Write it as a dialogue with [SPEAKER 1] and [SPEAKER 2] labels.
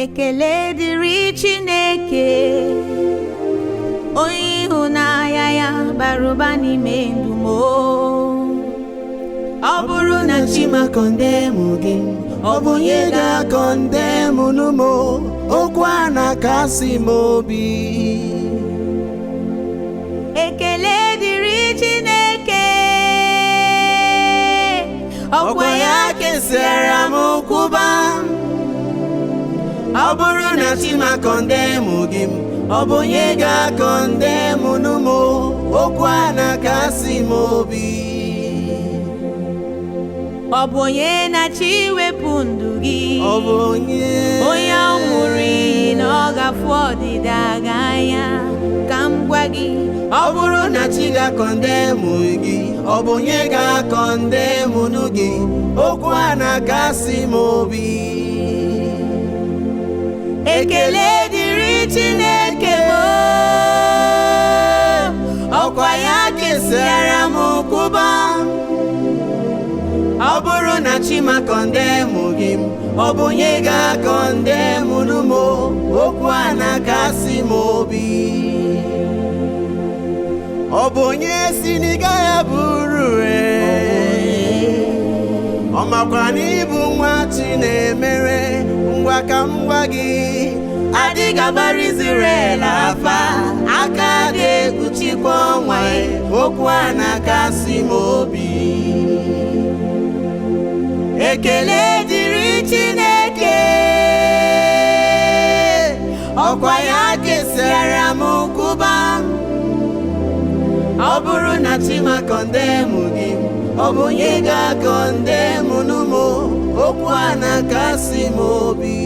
[SPEAKER 1] Ekele dịrị Chineke, onye ịhụnanya ya bara ụba n'ime ndụ m. Ọ bụrụ na Chima kọndemụ gị, ọ bụ onye ga-akọndemụ m? Okwu a na-akasị m obi. Ekele dịrị Chineke, ọkwa ya kesara m kwụba. Ọ bụrụ na Chima kọndemụ gị, ọ bụ onye ga-akọndemụ m? Okwu a na-akasị m obi. Ọ bụ onye na-achọ iwepụ ndụ gị, ọ bụ onye ọ ṅụrụ iyi na ọ ga-afụ ọdịda gị anya. Ka m gwa gị, ọ bụrụ na Chi ga-akọndemụ gị, ọ bụ onye ga-akọndemụ gị? Okwu a na-akasị m obi. Ekele dịrị Chineke m, ọkwa ya kesara m kwụba. Ọ bụrụ na Chima kọndemụ gị, ọ bụ onye ga-akọndemụ m? Okwu a na-akasị m obi. Ọ bụ onye si n'ịga ya bụrụ ọ makwa na ịbụ nwa Chinemere. Ngwa ka m gwa gị, adịghị agbara Izrel afa, aka dị ekpuchikwa ọnwa. Okwu a na-akasị m obi. Ekele dịrị Chineke, ọkwa ya kesara m kwụba. Ọ bụrụ na Chima kọndemụ gị, ọ bụ onye ga-akọndemụ m? Okwu a na-akasị m obi.